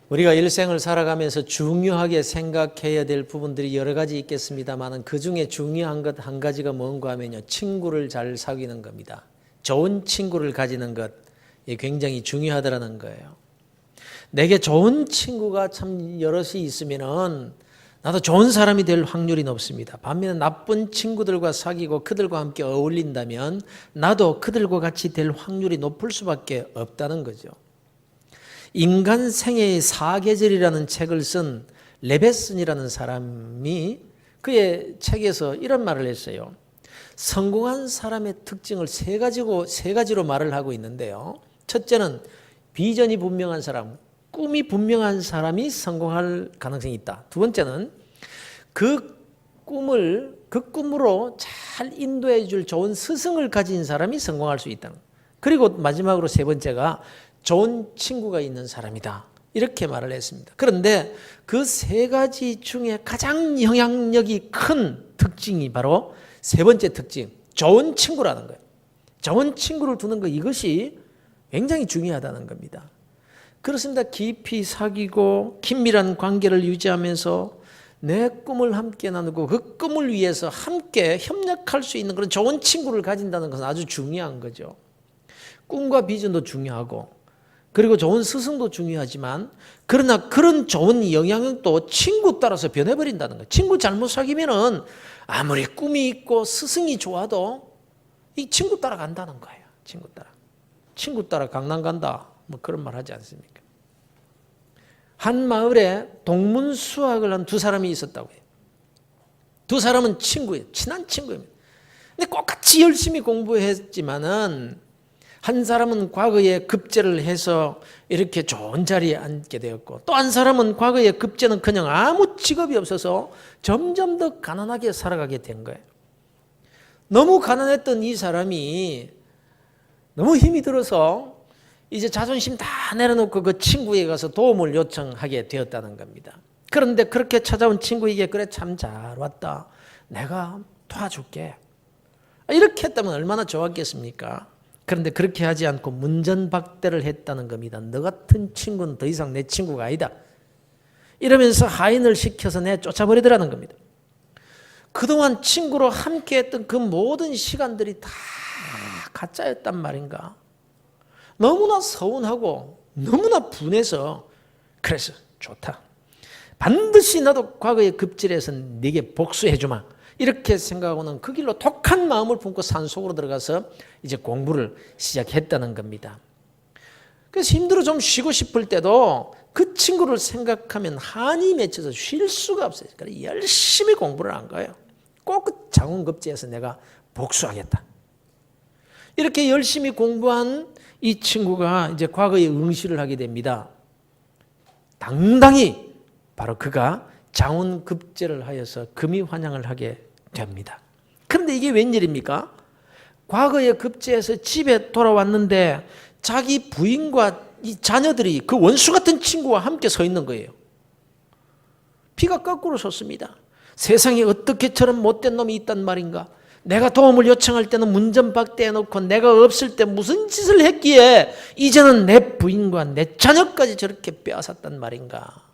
우리가 일생을 살아가면서 중요하게 생각해야 될 부분들이 여러 가지 있겠습니다만 그 중에 중요한 것 한 가지가 뭔가 하면요, 친구를 잘 사귀는 겁니다. 좋은 친구를 가지는 것, 굉장히 중요하다는 거예요. 내게 좋은 친구가 참 여럿이 있으면은 나도 좋은 사람이 될 확률이 높습니다. 반면에 나쁜 친구들과 사귀고 그들과 함께 어울린다면 나도 그들과 같이 될 확률이 높을 수밖에 없다는 거죠. 인간 생애의 사계절이라는 책을 쓴 레베슨이라는 사람이 그의 책에서 이런 말을 했어요. 성공한 사람의 특징을 세 가지로 말을 하고 있는데요. 첫째는 비전이 분명한 사람, 꿈이 분명한 사람이 성공할 가능성이 있다. 두 번째는 그 꿈으로 잘 인도해 줄 좋은 스승을 가진 사람이 성공할 수 있다. 그리고 마지막으로 세 번째가 좋은 친구가 있는 사람이다. 이렇게 말을 했습니다. 그런데 그 세 가지 중에 가장 영향력이 큰 특징이 바로 세 번째 특징, 좋은 친구라는 거예요. 좋은 친구를 두는 것, 이것이 굉장히 중요하다는 겁니다. 그렇습니다. 깊이 사귀고 긴밀한 관계를 유지하면서 내 꿈을 함께 나누고 그 꿈을 위해서 함께 협력할 수 있는 그런 좋은 친구를 가진다는 것은 아주 중요한 거죠. 꿈과 비전도 중요하고 그리고 좋은 스승도 중요하지만 그러나 그런 좋은 영향력도 친구 따라서 변해버린다는 거예요. 친구 잘못 사귀면은 아무리 꿈이 있고 스승이 좋아도 이 친구 따라 간다는 거예요. 친구 따라 강남 간다. 뭐 그런 말 하지 않습니까? 한 마을에 동문수학을 한 두 사람이 있었다고 해요. 두 사람은 친구예요. 친한 친구입니다. 근데 똑같이 열심히 공부했지만은 한 사람은 과거에 급제를 해서 이렇게 좋은 자리에 앉게 되었고 또 한 사람은 과거에 급제는커녕 아무 직업이 없어서 점점 더 가난하게 살아가게 된 거예요. 너무 가난했던 이 사람이 너무 힘이 들어서 이제 자존심 다 내려놓고 그 친구에게 가서 도움을 요청하게 되었다는 겁니다. 그런데 그렇게 찾아온 친구에게 그래 참 잘 왔다. 내가 도와줄게. 이렇게 했다면 얼마나 좋았겠습니까? 그런데 그렇게 하지 않고 문전박대를 했다는 겁니다. 너 같은 친구는 더 이상 내 친구가 아니다. 이러면서 하인을 시켜서 쫓아버리더라는 겁니다. 그동안 친구로 함께했던 그 모든 시간들이 다 가짜였단 말인가. 너무나 서운하고 너무나 분해서 그래서 좋다. 반드시 나도 과거에 급질해서 네게 복수해주마. 이렇게 생각하고는 그 길로 독한 마음을 품고 산속으로 들어가서 이제 공부를 시작했다는 겁니다. 그래서 힘들어 좀 쉬고 싶을 때도 그 친구를 생각하면 한이 맺혀서 쉴 수가 없어요. 그래서 열심히 공부를 한 거예요. 꼭 장원급제해서 내가 복수하겠다. 이렇게 열심히 공부한 이 친구가 이제 과거에 응시를 하게 됩니다. 당당히 바로 그가 장원급제를 하여서 금이환영을 하게 됩니다. 그런데 이게 웬일입니까? 과거에 급제해서 집에 돌아왔는데 자기 부인과 이 자녀들이 그 원수 같은 친구와 함께 서 있는 거예요. 피가 거꾸로 솟습니다. 세상에 어떻게 저런 못된 놈이 있단 말인가? 내가 도움을 요청할 때는 문전박대해놓고 내가 없을 때 무슨 짓을 했기에 이제는 내 부인과 내 자녀까지 저렇게 빼앗았단 말인가?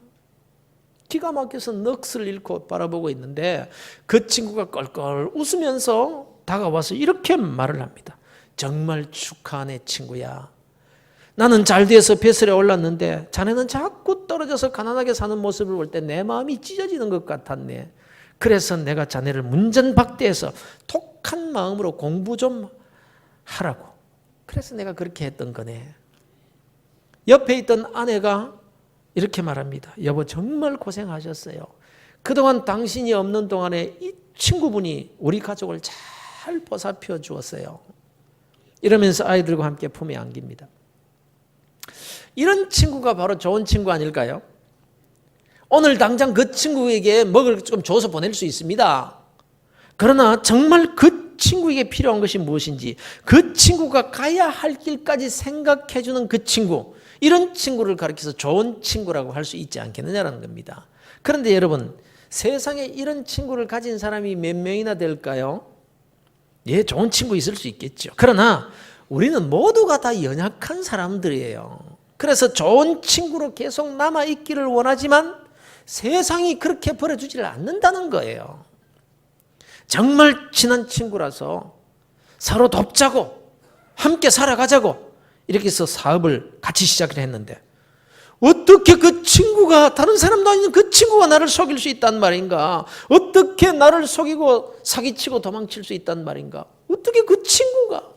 기가 막혀서 넋을 잃고 바라보고 있는데 그 친구가 껄껄 웃으면서 다가와서 이렇게 말을 합니다. 정말 축하하네 친구야. 나는 잘 돼서 벼슬에 올랐는데 자네는 자꾸 떨어져서 가난하게 사는 모습을 볼 때 내 마음이 찢어지는 것 같았네. 그래서 내가 자네를 문전박대해서 독한 마음으로 공부 좀 하라고. 그래서 내가 그렇게 했던 거네. 옆에 있던 아내가 이렇게 말합니다. 여보 정말 고생하셨어요. 그동안 당신이 없는 동안에 이 친구분이 우리 가족을 잘 보살펴 주었어요. 이러면서 아이들과 함께 품에 안깁니다. 이런 친구가 바로 좋은 친구 아닐까요? 오늘 당장 그 친구에게 먹을 좀 줘서 보낼 수 있습니다. 그러나 정말 그 친구에게 필요한 것이 무엇인지 그 친구가 가야 할 길까지 생각해 주는 그 친구, 이런 친구를 가리켜서 좋은 친구라고 할 수 있지 않겠느냐라는 겁니다. 그런데 여러분, 세상에 이런 친구를 가진 사람이 몇 명이나 될까요? 예, 좋은 친구 있을 수 있겠죠. 그러나 우리는 모두가 다 연약한 사람들이에요. 그래서 좋은 친구로 계속 남아있기를 원하지만 세상이 그렇게 버려주지를 않는다는 거예요. 정말 친한 친구라서 서로 돕자고 함께 살아가자고 이렇게 해서 사업을 같이 시작을 했는데 어떻게 그 친구가 다른 사람도 아닌 그 친구가 나를 속일 수 있단 말인가? 어떻게 나를 속이고 사기치고 도망칠 수 있단 말인가? 어떻게 그 친구가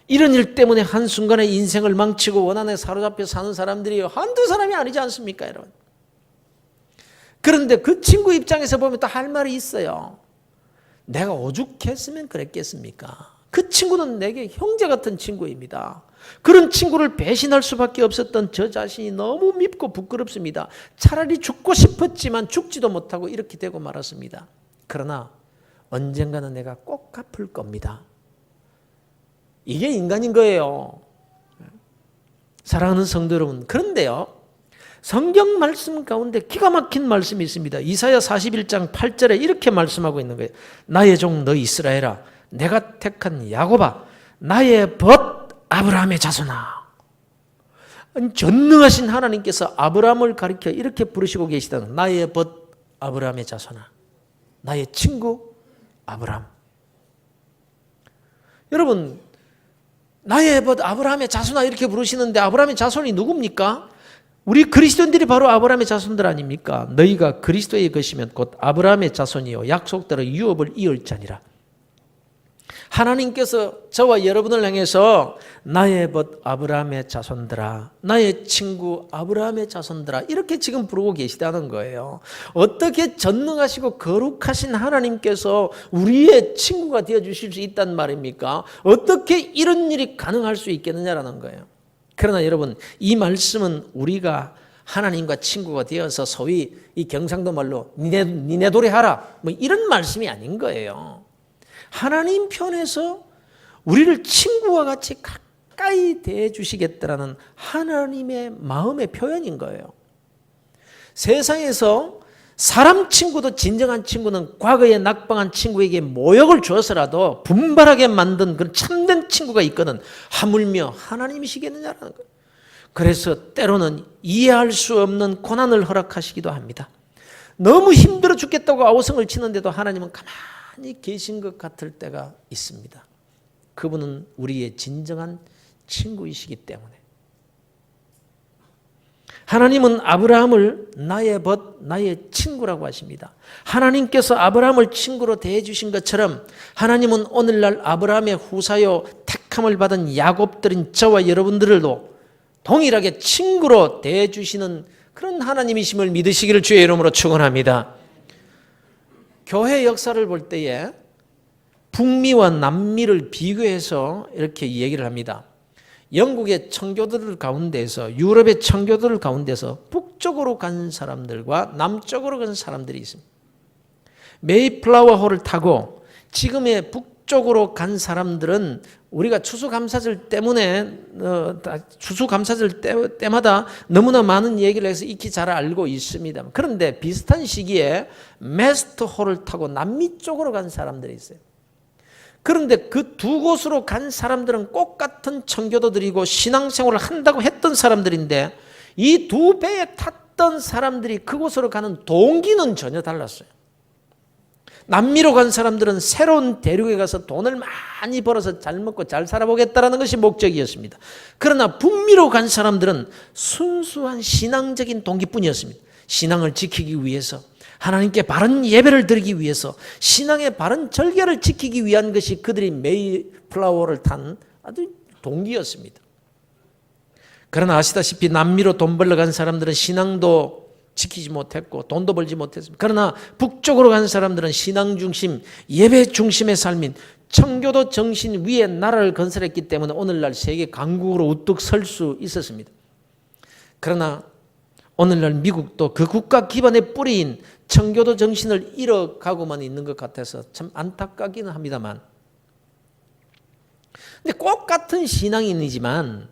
이런 일 때문에 한순간에 인생을 망치고 원한에 사로잡혀 사는 사람들이 한두 사람이 아니지 않습니까, 여러분? 그런데 그 친구 입장에서 보면 또 할 말이 있어요. 내가 오죽했으면 그랬겠습니까? 그 친구는 내게 형제 같은 친구입니다. 그런 친구를 배신할 수밖에 없었던 저 자신이 너무 밉고 부끄럽습니다. 차라리 죽고 싶었지만 죽지도 못하고 이렇게 되고 말았습니다. 그러나 언젠가는 내가 꼭 갚을 겁니다. 이게 인간인 거예요. 사랑하는 성도 여러분, 그런데요, 성경 말씀 가운데 기가 막힌 말씀이 있습니다. 이사야 41장 8절에 이렇게 말씀하고 있는 거예요. 나의 종 너 이스라엘아, 내가 택한 야곱아, 나의 벗 아브라함의 자손아. 전능하신 하나님께서 아브라함을 가리켜 이렇게 부르시고 계시다는, 나의 벗 아브라함의 자손아, 나의 친구 아브라함. 여러분, 나의 벗 아브라함의 자손아 이렇게 부르시는데 아브라함의 자손이 누굽니까? 우리 그리스도인들이 바로 아브라함의 자손들 아닙니까? 너희가 그리스도의 것이면 곧 아브라함의 자손이요 약속대로 유업을 이을 자니라. 하나님께서 저와 여러분을 향해서 나의 벗 아브라함의 자손들아, 나의 친구 아브라함의 자손들아 이렇게 지금 부르고 계시다는 거예요. 어떻게 전능하시고 거룩하신 하나님께서 우리의 친구가 되어주실 수 있단 말입니까? 어떻게 이런 일이 가능할 수 있겠느냐라는 거예요. 그러나 여러분, 이 말씀은 우리가 하나님과 친구가 되어서 소위 이 경상도 말로 니네 도리 하라 뭐 이런 말씀이 아닌 거예요. 하나님 편에서 우리를 친구와 같이 가까이 대해주시겠다라는 하나님의 마음의 표현인 거예요. 세상에서 사람 친구도 진정한 친구는 과거에 낙방한 친구에게 모욕을 주어서라도 분발하게 만든 그런 참된 친구가 있거든 하물며 하나님이시겠느냐라는 거예요. 그래서 때로는 이해할 수 없는 고난을 허락하시기도 합니다. 너무 힘들어 죽겠다고 아우성을 치는데도 하나님은 가만히 계신 것 같을 때가 있습니다. 그분은 우리의 진정한 친구이시기 때문에. 하나님은 아브라함을 나의 벗, 나의 친구라고 하십니다. 하나님께서 아브라함을 친구로 대해주신 것처럼 하나님은 오늘날 아브라함의 후사요 택함을 받은 야곱들인 저와 여러분들도 동일하게 친구로 대해주시는 그런 하나님이심을 믿으시기를 주의 이름으로 축원합니다. 교회 역사를 볼 때에 북미와 남미를 비교해서 이렇게 얘기를 합니다. 영국의 청교도들 가운데서, 유럽의 청교도들 가운데서 북쪽으로 간 사람들과 남쪽으로 간 사람들이 있습니다. 메이플라워 호를 타고 지금의 북쪽으로 간 사람들은 우리가 추수감사절 때문에 추수감사절 때마다 너무나 많은 얘기를 해서 익히 잘 알고 있습니다. 그런데 비슷한 시기에 메스트 호를 타고 남미 쪽으로 간 사람들이 있어요. 그런데 그 두 곳으로 간 사람들은 똑같은 청교도들이고 신앙생활을 한다고 했던 사람들인데 이 두 배에 탔던 사람들이 그곳으로 가는 동기는 전혀 달랐어요. 남미로 간 사람들은 새로운 대륙에 가서 돈을 많이 벌어서 잘 먹고 잘 살아보겠다는 것이 목적이었습니다. 그러나 북미로 간 사람들은 순수한 신앙적인 동기뿐이었습니다. 신앙을 지키기 위해서, 하나님께 바른 예배를 드리기 위해서, 신앙의 바른 절개를 지키기 위한 것이 그들이 메이플라워를 탄 아주 동기였습니다. 그러나 아시다시피 남미로 돈 벌러 간 사람들은 신앙도 지키지 못했고 돈도 벌지 못했습니다. 그러나 북쪽으로 간 사람들은 신앙 중심, 예배 중심의 삶인 청교도 정신 위에 나라를 건설했기 때문에 오늘날 세계 강국으로 우뚝 설 수 있었습니다. 그러나 오늘날 미국도 그 국가 기반의 뿌리인 청교도 정신을 잃어가고만 있는 것 같아서 참 안타깝기는 합니다만, 근데 꼭 같은 신앙인이지만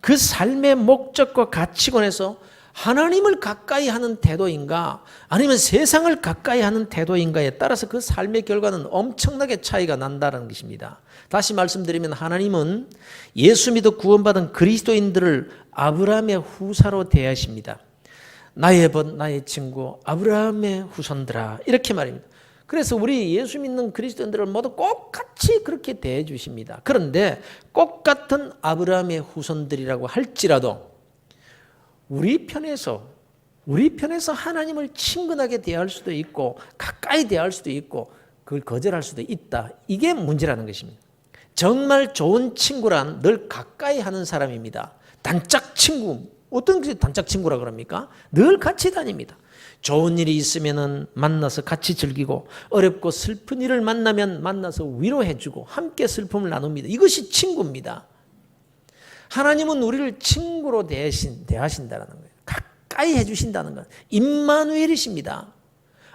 그 삶의 목적과 가치관에서 하나님을 가까이 하는 태도인가 아니면 세상을 가까이 하는 태도인가에 따라서 그 삶의 결과는 엄청나게 차이가 난다는 것입니다. 다시 말씀드리면 하나님은 예수 믿어 구원받은 그리스도인들을 아브라함의 후사로 대하십니다. 나의 벗 나의 친구 아브라함의 후손들아 이렇게 말입니다. 그래서 우리 예수 믿는 그리스도인들을 모두 똑같이 그렇게 대해 주십니다. 그런데 똑같은 아브라함의 후손들이라고 할지라도 우리 편에서 하나님을 친근하게 대할 수도 있고 가까이 대할 수도 있고 그걸 거절할 수도 있다. 이게 문제라는 것입니다. 정말 좋은 친구란 늘 가까이 하는 사람입니다. 단짝 친구, 어떤 게 단짝 친구라 그럽니까? 늘 같이 다닙니다. 좋은 일이 있으면 만나서 같이 즐기고 어렵고 슬픈 일을 만나면 만나서 위로해주고 함께 슬픔을 나눕니다. 이것이 친구입니다. 하나님은 우리를 친구로 대하신다는 거예요. 가까이 해주신다는 것. 임마누엘이십니다.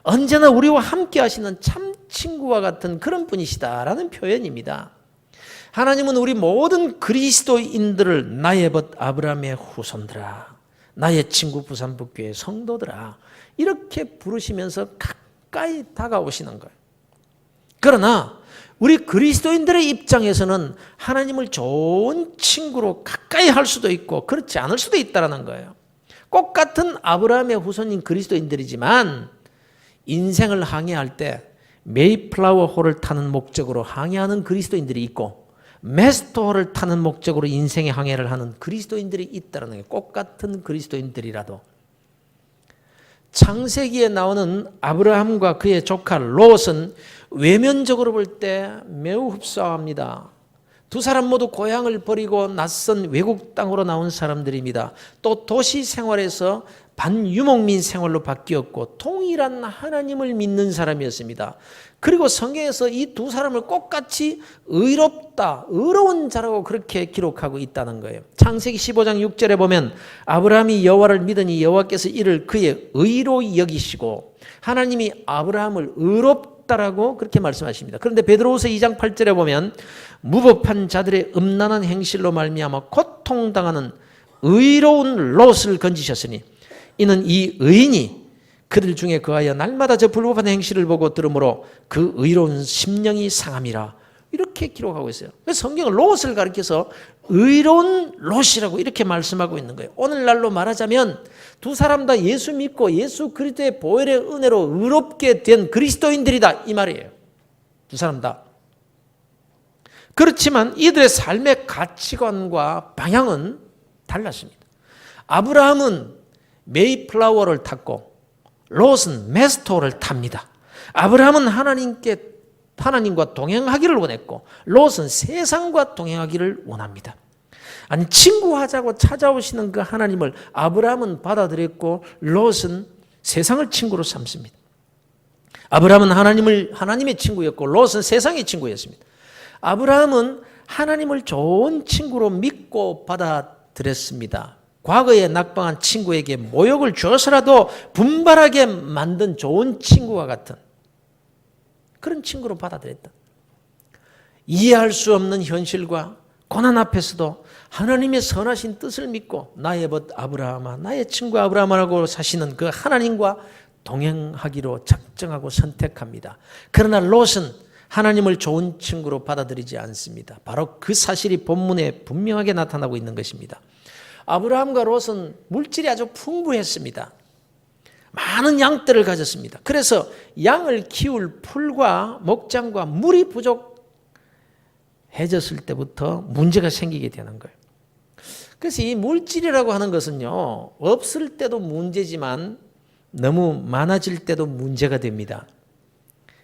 언제나 우리와 함께 하시는 참 친구와 같은 그런 분이시다라는 표현입니다. 하나님은 우리 모든 그리스도인들을 나의 벗 아브라함의 후손들아, 나의 친구 부산북교의 성도들아 이렇게 부르시면서 가까이 다가오시는 거예요. 그러나 우리 그리스도인들의 입장에서는 하나님을 좋은 친구로 가까이 할 수도 있고 그렇지 않을 수도 있다는 거예요. 꼭 같은 아브라함의 후손인 그리스도인들이지만 인생을 항해할 때 메이플라워 호를 타는 목적으로 항해하는 그리스도인들이 있고 메스토호를 타는 목적으로 인생의 항해를 하는 그리스도인들이 있다는 거예요. 꼭 같은 그리스도인들이라도. 창세기에 나오는 아브라함과 그의 조카 롯은 외면적으로 볼 때 매우 흡사합니다. 두 사람 모두 고향을 버리고 낯선 외국 땅으로 나온 사람들입니다. 또 도시 생활에서 반유목민 생활로 바뀌었고 동일한 하나님을 믿는 사람이었습니다. 그리고 성경에서 이 두 사람을 똑같이 의로운 자라고 그렇게 기록하고 있다는 거예요. 창세기 15장 6절에 보면 아브라함이 여호와를 믿으니 여호와께서 이를 그의 의로 여기시고 하나님이 아브라함을 의롭다라고 그렇게 말씀하십니다. 그런데 베드로후서 2장 8절에 보면 무법한 자들의 음란한 행실로 말미암아 고통당하는 의로운 롯을 건지셨으니 이는 이 의인이 그들 중에 거하여 날마다 저 불법한 행실을 보고 들으므로 그 의로운 심령이 상함이라 이렇게 기록하고 있어요. 그래서 성경은 롯을 가리켜서 의로운 롯이라고 이렇게 말씀하고 있는 거예요. 오늘날로 말하자면 두 사람 다 예수 믿고 예수 그리스도의 보혈의 은혜로 의롭게 된 그리스도인들이다 이 말이에요. 두 사람 다. 그렇지만 이들의 삶의 가치관과 방향은 달랐습니다. 아브라함은 메이플라워를 탔고 롯은 메스토를 탑니다. 아브라함은 하나님과 동행하기를 원했고 롯은 세상과 동행하기를 원합니다. 아니 친구하자고 찾아오시는 그 하나님을 아브라함은 받아들였고 롯은 세상을 친구로 삼습니다. 아브라함은 하나님의 친구였고 롯은 세상의 친구였습니다. 아브라함은 하나님을 좋은 친구로 믿고 받아들였습니다. 과거에 낙방한 친구에게 모욕을 주어서라도 분발하게 만든 좋은 친구와 같은 그런 친구로 받아들였다. 이해할 수 없는 현실과 고난 앞에서도 하나님의 선하신 뜻을 믿고 나의 벗 아브라함아 나의 친구 아브라함이라고 사시는 그 하나님과 동행하기로 작정하고 선택합니다. 그러나 롯은 하나님을 좋은 친구로 받아들이지 않습니다. 바로 그 사실이 본문에 분명하게 나타나고 있는 것입니다. 아브라함과 롯은 물질이 아주 풍부했습니다. 많은 양떼를 가졌습니다. 그래서 양을 키울 풀과 목장과 물이 부족해졌을 때부터 문제가 생기게 되는 거예요. 그래서 이 물질이라고 하는 것은요, 없을 때도 문제지만 너무 많아질 때도 문제가 됩니다.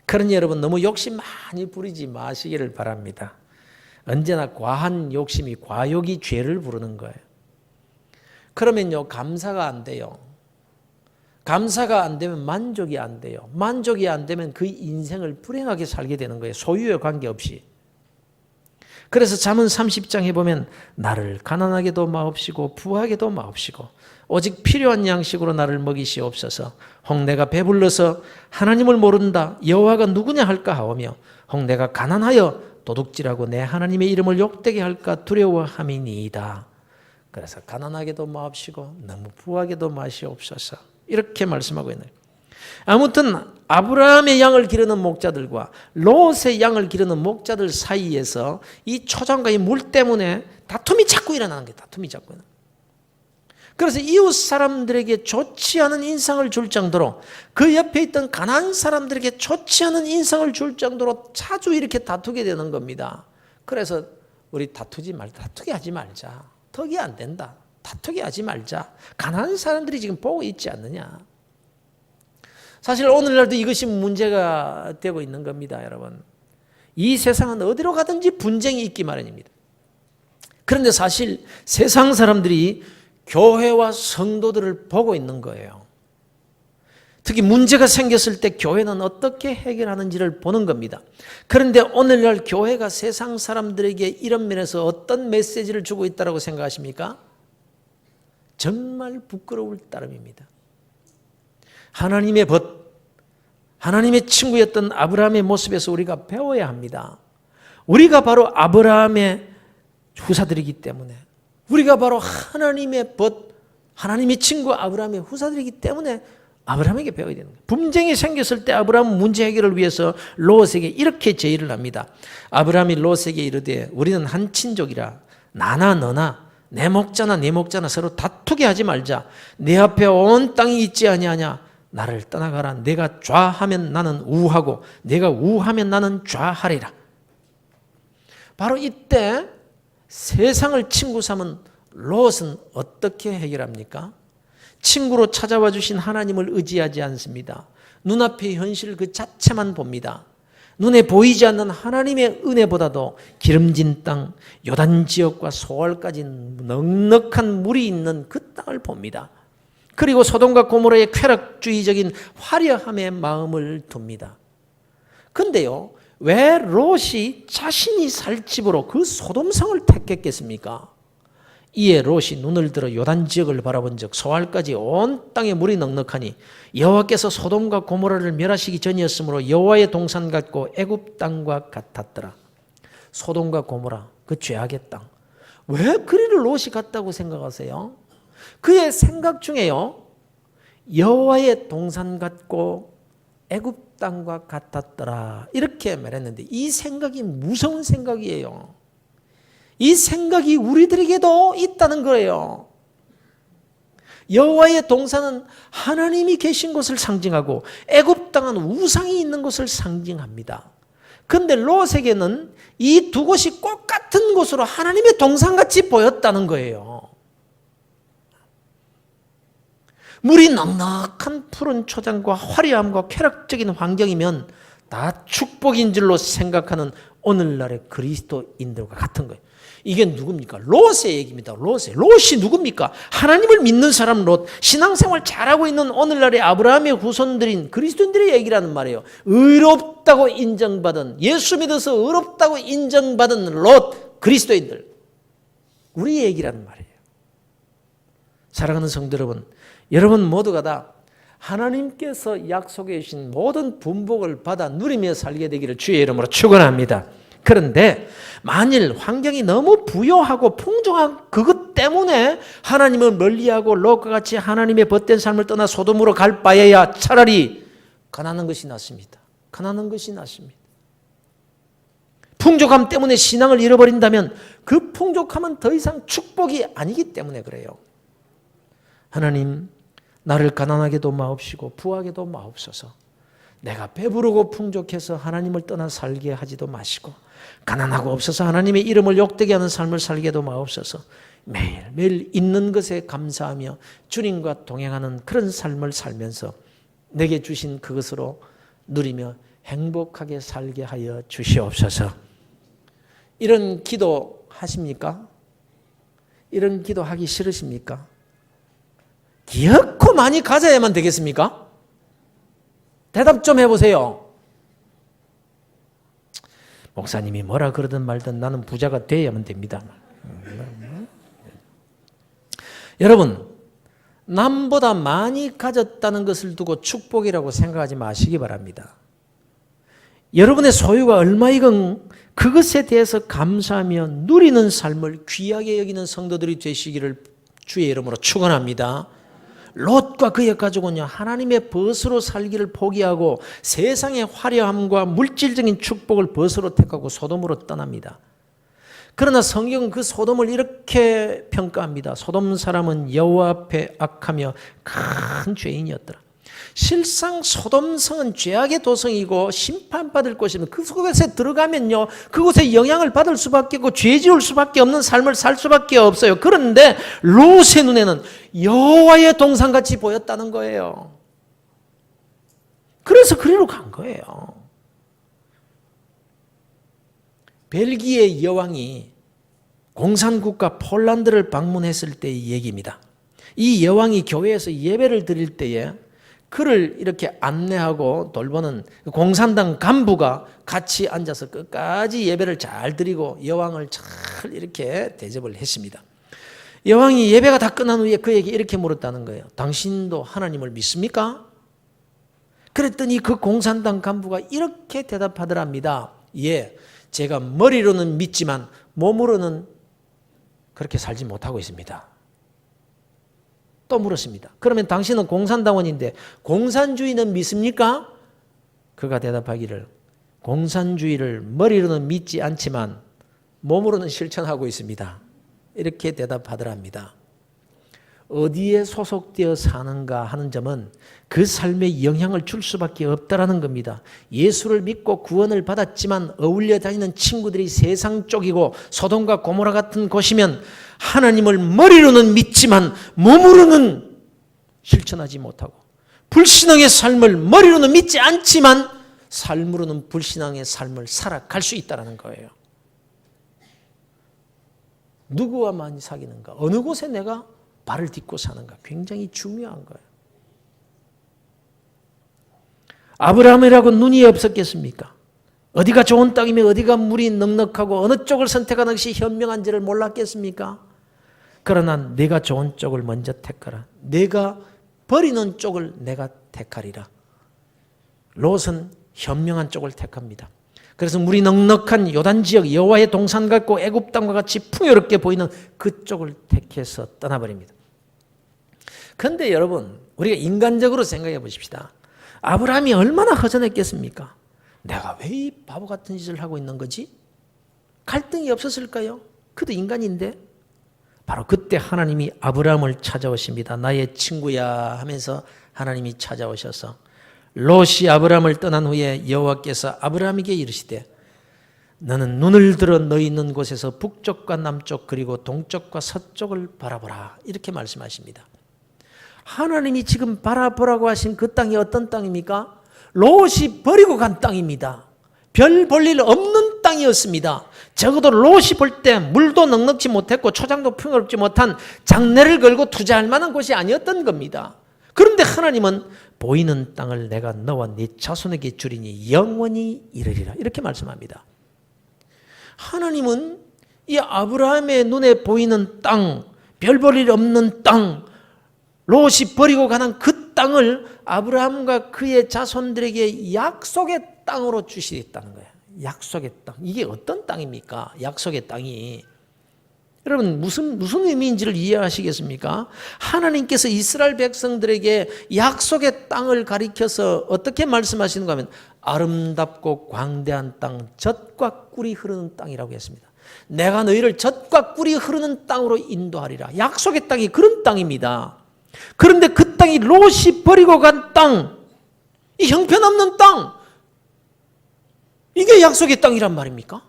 그러니 여러분 너무 욕심 많이 부리지 마시기를 바랍니다. 언제나 과한 욕심이 과욕이 죄를 부르는 거예요. 그러면요 감사가 안 돼요. 감사가 안 되면 만족이 안 돼요. 만족이 안 되면 그 인생을 불행하게 살게 되는 거예요. 소유에 관계없이. 그래서 잠언 30장에 보면 나를 가난하게도 마옵시고 부하게도 마옵시고 오직 필요한 양식으로 나를 먹이시옵소서. 혹 내가 배불러서 하나님을 모른다 여호와가 누구냐 할까 하오며 혹 내가 가난하여 도둑질하고 내 하나님의 이름을 욕되게 할까 두려워함이니이다. 그래서 가난하게도 마옵시고 너무 부하게도 마시옵소서. 이렇게 말씀하고 있는 거예요. 아무튼 아브라함의 양을 기르는 목자들과 롯의 양을 기르는 목자들 사이에서 이 초장과 이 물 때문에 다툼이 자꾸 일어나는 거예요. 다툼이 자꾸 일어나는 거예요. 그래서 이웃 사람들에게 좋지 않은 인상을 줄 정도로 그 옆에 있던 가난한 사람들에게 좋지 않은 인상을 줄 정도로 자주 이렇게 다투게 되는 겁니다. 그래서 우리 다투게 하지 말자. 덕이 안 된다. 다투게 하지 말자. 가난한 사람들이 지금 보고 있지 않느냐. 사실 오늘날도 이것이 문제가 되고 있는 겁니다, 여러분. 이 세상은 어디로 가든지 분쟁이 있기 마련입니다. 그런데 사실 세상 사람들이 교회와 성도들을 보고 있는 거예요. 특히 문제가 생겼을 때 교회는 어떻게 해결하는지를 보는 겁니다. 그런데 오늘날 교회가 세상 사람들에게 이런 면에서 어떤 메시지를 주고 있다고 생각하십니까? 정말 부끄러울 따름입니다. 하나님의 벗, 하나님의 친구였던 아브라함의 모습에서 우리가 배워야 합니다. 우리가 바로 아브라함의 후사들이기 때문에, 우리가 바로 하나님의 벗, 하나님의 친구 아브라함의 후사들이기 때문에 아브라함에게 배워야 되는 거예요. 분쟁이 생겼을 때 아브라함은 문제 해결을 위해서 롯에게 이렇게 제의를 합니다. 아브라함이 롯에게 이르되 우리는 한 친족이라 나나 너나 내 목자나 네 목자나 서로 다투게 하지 말자. 내 앞에 온 땅이 있지 아니하냐. 나를 떠나가라. 내가 좌하면 나는 우하고 내가 우하면 나는 좌하리라. 바로 이때 세상을 친구 삼은 롯은 어떻게 해결합니까? 친구로 찾아와 주신 하나님을 의지하지 않습니다. 눈앞의 현실 그 자체만 봅니다. 눈에 보이지 않는 하나님의 은혜보다도 기름진 땅, 요단 지역과 소알까지 넉넉한 물이 있는 그 땅을 봅니다. 그리고 소돔과 고모라의 쾌락주의적인 화려함에 마음을 둡니다. 그런데요, 왜 롯이 자신이 살 집으로 그 소돔성을 택했겠습니까? 이에 롯이 눈을 들어 요단 지역을 바라본 적 소알까지 온 땅에 물이 넉넉하니 여호와께서 소돔과 고모라를 멸하시기 전이었으므로 여호와의 동산 같고 애굽 땅과 같았더라. 소돔과 고모라, 그 죄악의 땅. 왜 그리를 롯이 갔다고 생각하세요? 그의 생각 중에요, 여호와의 동산 같고 애굽 땅과 같았더라 이렇게 말했는데, 이 생각이 무서운 생각이에요. 이 생각이 우리들에게도 있다는 거예요. 여호와의 동산은 하나님이 계신 곳을 상징하고 애굽 땅은 우상이 있는 곳을 상징합니다. 그런데 롯에게는 이 두 곳이 꼭 같은 곳으로 하나님의 동산같이 보였다는 거예요. 물이 넉넉한 푸른 초장과 화려함과 쾌락적인 환경이면 다 축복인 줄로 생각하는 오늘날의 그리스도인들과 같은 거예요. 이게 누굽니까? 롯의 얘기입니다. 롯이 누굽니까? 하나님을 믿는 사람 롯, 신앙생활 잘하고 있는 오늘날의 아브라함의 후손들인 그리스도인들의 얘기라는 말이에요. 의롭다고 인정받은, 예수 믿어서 의롭다고 인정받은 롯, 그리스도인들, 우리의 얘기라는 말이에요. 사랑하는 성도 여러분, 여러분 모두가 다 하나님께서 약속해 주신 모든 분복을 받아 누리며 살게 되기를 주의 이름으로 축원합니다. 그런데 만일 환경이 너무 부요하고 풍족한 그것 때문에 하나님을 멀리하고 롯과 같이 하나님의 벗된 삶을 떠나 소돔으로 갈 바에야 차라리 가난한 것이 낫습니다. 가난한 것이 낫습니다. 풍족함 때문에 신앙을 잃어버린다면 그 풍족함은 더 이상 축복이 아니기 때문에 그래요. 하나님, 나를 가난하게도 마옵시고 부하게도 마옵소서. 내가 배부르고 풍족해서 하나님을 떠나 살게 하지도 마시고 가난하고 없어서 하나님의 이름을 욕되게 하는 삶을 살게도 마옵소서. 매일매일 있는 것에 감사하며 주님과 동행하는 그런 삶을 살면서 내게 주신 그것으로 누리며 행복하게 살게 하여 주시옵소서. 이런 기도 하십니까? 이런 기도 하기 싫으십니까? 기어코 많이 가져야만 되겠습니까? 대답 좀 해보세요. 목사님이 뭐라 그러든 말든 나는 부자가 돼야만 됩니다. 여러분, 남보다 많이 가졌다는 것을 두고 축복이라고 생각하지 마시기 바랍니다. 여러분의 소유가 얼마이건 그것에 대해서 감사하며 누리는 삶을 귀하게 여기는 성도들이 되시기를 주의 이름으로 축원합니다. 롯과 그의 가족은요, 하나님의 벗으로 살기를 포기하고 세상의 화려함과 물질적인 축복을 벗으로 택하고 소돔으로 떠납니다. 그러나 성경은 그 소돔을 이렇게 평가합니다. 소돔 사람은 여호와 앞에 악하며 큰 죄인이었더라. 실상 소돔성은 죄악의 도성이고 심판받을 곳이면 그곳에 들어가면요, 그곳에 영향을 받을 수밖에 없고 죄 지을 수밖에 없는 삶을 살 수밖에 없어요. 그런데 롯의 눈에는 여호와의 동산같이 보였다는 거예요. 그래서 그리로 간 거예요. 벨기에 여왕이 공산국가 폴란드를 방문했을 때의 얘기입니다. 이 여왕이 교회에서 예배를 드릴 때에 그를 이렇게 안내하고 돌보는 공산당 간부가 같이 앉아서 끝까지 예배를 잘 드리고 여왕을 잘 이렇게 대접을 했습니다. 여왕이 예배가 다 끝난 후에 그에게 이렇게 물었다는 거예요. 당신도 하나님을 믿습니까? 그랬더니 그 공산당 간부가 이렇게 대답하더랍니다. 예, 제가 머리로는 믿지만 몸으로는 그렇게 살지 못하고 있습니다. 또 물었습니다. 그러면 당신은 공산당원인데 공산주의는 믿습니까? 그가 대답하기를 공산주의를 머리로는 믿지 않지만 몸으로는 실천하고 있습니다. 이렇게 대답하더랍니다. 어디에 소속되어 사는가 하는 점은 그 삶에 영향을 줄 수밖에 없다라는 겁니다. 예수를 믿고 구원을 받았지만 어울려 다니는 친구들이 세상 쪽이고 소돔과 고모라 같은 곳이면 하나님을 머리로는 믿지만 몸으로는 실천하지 못하고, 불신앙의 삶을 머리로는 믿지 않지만 삶으로는 불신앙의 삶을 살아갈 수 있다는 거예요. 누구와 많이 사귀는가, 어느 곳에 내가 발을 딛고 사는가, 굉장히 중요한 거예요. 아브라함이라고 눈이 없었겠습니까? 어디가 좋은 땅이며 어디가 물이 넉넉하고 어느 쪽을 선택하는 것이 현명한지를 몰랐겠습니까? 그러나 내가 좋은 쪽을 먼저 택하라. 내가 버리는 쪽을 내가 택하리라. 롯은 현명한 쪽을 택합니다. 그래서 물이 넉넉한 요단지역 여호와의 동산 같고 애굽 땅과 같이 풍요롭게 보이는 그쪽을 택해서 떠나버립니다. 그런데 여러분, 우리가 인간적으로 생각해 보십시다. 아브라함이 얼마나 허전했겠습니까? 내가 왜 이 바보 같은 짓을 하고 있는 거지? 갈등이 없었을까요? 그도 인간인데. 바로 그때 하나님이 아브라함을 찾아오십니다. 나의 친구야 하면서 하나님이 찾아오셔서 롯이 아브라함을 떠난 후에 여호와께서 아브라함에게 이르시되 너는 눈을 들어 너 있는 곳에서 북쪽과 남쪽 그리고 동쪽과 서쪽을 바라보라. 이렇게 말씀하십니다. 하나님이 지금 바라보라고 하신 그 땅이 어떤 땅입니까? 롯이 버리고 간 땅입니다. 별 볼 일 없는 땅이었습니다. 적어도 롯이 볼 때 물도 넉넉지 못했고 초장도 풍요롭지 못한 장래를 걸고 투자할 만한 곳이 아니었던 겁니다. 그런데 하나님은 보이는 땅을 내가 너와 네 자손에게 주리니 영원히 이르리라. 이렇게 말씀합니다. 하나님은 이 아브라함의 눈에 보이는 땅, 별 볼 일 없는 땅, 롯이 버리고 가는 그 땅을 아브라함과 그의 자손들에게 약속의 땅으로 주시겠다는 거예요. 약속의 땅. 이게 어떤 땅입니까? 약속의 땅이. 여러분 무슨 의미인지를 이해하시겠습니까? 하나님께서 이스라엘 백성들에게 약속의 땅을 가리켜서 어떻게 말씀하시는가 하면 아름답고 광대한 땅, 젖과 꿀이 흐르는 땅이라고 했습니다. 내가 너희를 젖과 꿀이 흐르는 땅으로 인도하리라. 약속의 땅이 그런 땅입니다. 그런데 그 땅이 롯이 버리고 간 땅, 이 형편없는 땅, 이게 약속의 땅이란 말입니까?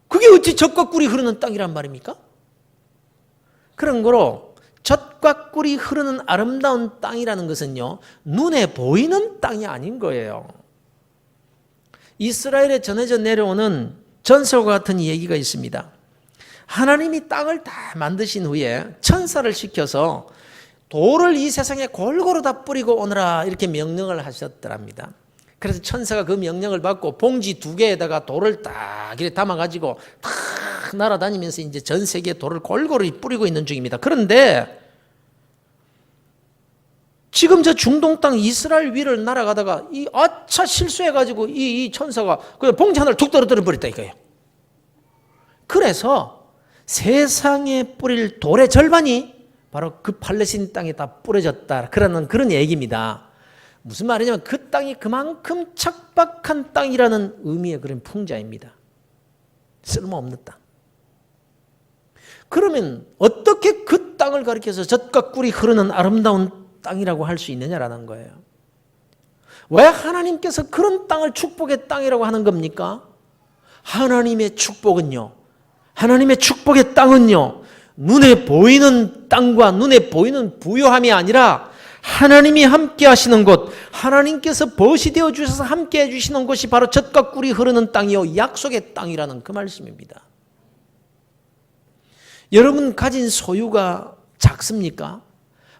그게 어찌 젖과 꿀이 흐르는 땅이란 말입니까? 그런 거로 젖과 꿀이 흐르는 아름다운 땅이라는 것은요, 눈에 보이는 땅이 아닌 거예요. 이스라엘에 전해져 내려오는 전설과 같은 얘기가 있습니다. 하나님이 땅을 다 만드신 후에 천사를 시켜서 돌을 이 세상에 골고루 다 뿌리고 오너라 이렇게 명령을 하셨더랍니다. 그래서 천사가 그 명령을 받고 봉지 2개에다가 돌을 딱 이렇게 담아가지고 탁 날아다니면서 이제 전 세계에 돌을 골고루 뿌리고 있는 중입니다. 그런데 지금 저 중동 땅 이스라엘 위를 날아가다가 이 아차 실수해가지고 이 천사가 그 봉지 하나를 툭 떨어뜨려 버렸다 이거예요. 그래서 세상에 뿌릴 돌의 절반이 바로 그 팔레스틴 땅에 다 뿌려졌다. 그런 얘기입니다. 무슨 말이냐면 그 땅이 그만큼 척박한 땅이라는 의미의 그런 풍자입니다. 쓸모없는 땅. 그러면 어떻게 그 땅을 가리켜서 젖과 꿀이 흐르는 아름다운 땅이라고 할 수 있느냐라는 거예요. 왜 하나님께서 그런 땅을 축복의 땅이라고 하는 겁니까? 하나님의 축복은요, 하나님의 축복의 땅은요, 눈에 보이는 땅과 눈에 보이는 부요함이 아니라 하나님이 함께 하시는 곳, 하나님께서 벗이 되어 주셔서 함께 해주시는 곳이 바로 젖과 꿀이 흐르는 땅이요, 약속의 땅이라는 그 말씀입니다. 여러분 가진 소유가 작습니까?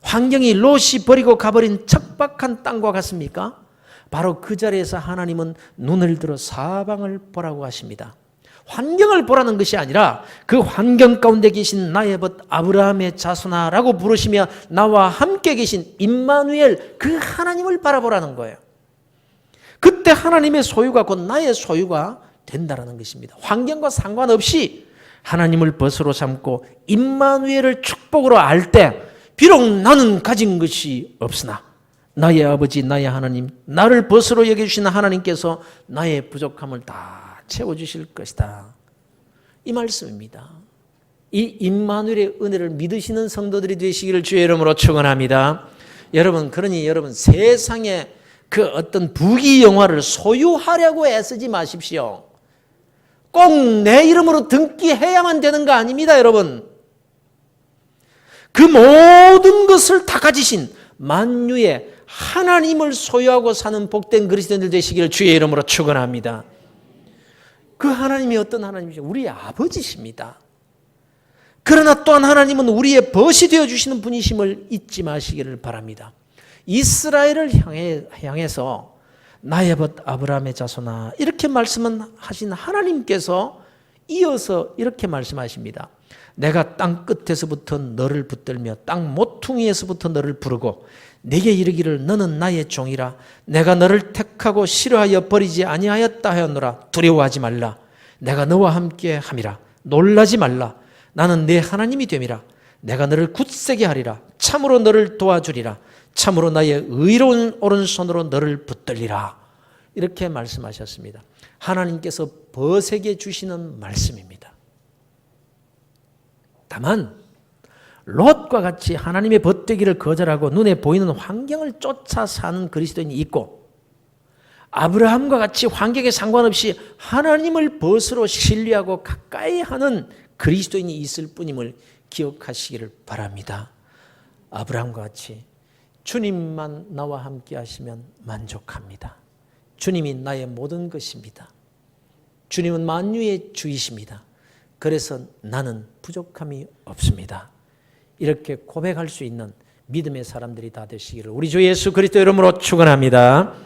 환경이 롯이 버리고 가버린 척박한 땅과 같습니까? 바로 그 자리에서 하나님은 눈을 들어 사방을 보라고 하십니다. 환경을 보라는 것이 아니라 그 환경 가운데 계신 나의 벗 아브라함의 자손아라고 부르시며 나와 함께 계신 임마누엘 그 하나님을 바라보라는 거예요. 그때 하나님의 소유가 곧 나의 소유가 된다는 것입니다. 환경과 상관없이 하나님을 벗으로 삼고 임마누엘을 축복으로 알 때 비록 나는 가진 것이 없으나 나의 아버지 나의 하나님, 나를 벗으로 여겨주시는 하나님께서 나의 부족함을 다 채워주실 것이다, 이 말씀입니다. 이 임마누엘의 은혜를 믿으시는 성도들이 되시기를 주의 이름으로 축원합니다. 여러분, 그러니 여러분 세상에 그 어떤 부귀 영화를 소유하려고 애쓰지 마십시오. 꼭 내 이름으로 등기해야만 되는 거 아닙니다, 여러분. 그 모든 것을 다 가지신 만유의 하나님을 소유하고 사는 복된 그리스도인들 되시기를 주의 이름으로 축원합니다. 그 하나님이 어떤 하나님이죠? 우리의 아버지십니다. 그러나 또한 하나님은 우리의 벗이 되어주시는 분이심을 잊지 마시기를 바랍니다. 이스라엘을 향해서 나의 벗 아브라함의 자손아 이렇게 말씀하신 하나님께서 이어서 이렇게 말씀하십니다. 내가 땅 끝에서부터 너를 붙들며 땅 모퉁이에서부터 너를 부르고 내게 이르기를 너는 나의 종이라. 내가 너를 택하고 싫어하여 버리지 아니하였다 하였노라. 두려워하지 말라. 내가 너와 함께 함이라. 놀라지 말라. 나는 내 하나님이 됨이라. 내가 너를 굳세게 하리라. 참으로 너를 도와주리라. 참으로 나의 의로운 오른손으로 너를 붙들리라. 이렇게 말씀하셨습니다. 하나님께서 벗에게 주시는 말씀입니다. 다만 롯과 같이 하나님의 벗되기를 거절하고 눈에 보이는 환경을 쫓아 사는 그리스도인이 있고, 아브라함과 같이 환경에 상관없이 하나님을 벗으로 신뢰하고 가까이 하는 그리스도인이 있을 뿐임을 기억하시기를 바랍니다. 아브라함과 같이 주님만 나와 함께 하시면 만족합니다. 주님이 나의 모든 것입니다. 주님은 만유의 주이십니다. 그래서 나는 부족함이 없습니다. 이렇게 고백할 수 있는 믿음의 사람들이 다 되시기를 우리 주 예수 그리스도 이름으로 축원합니다.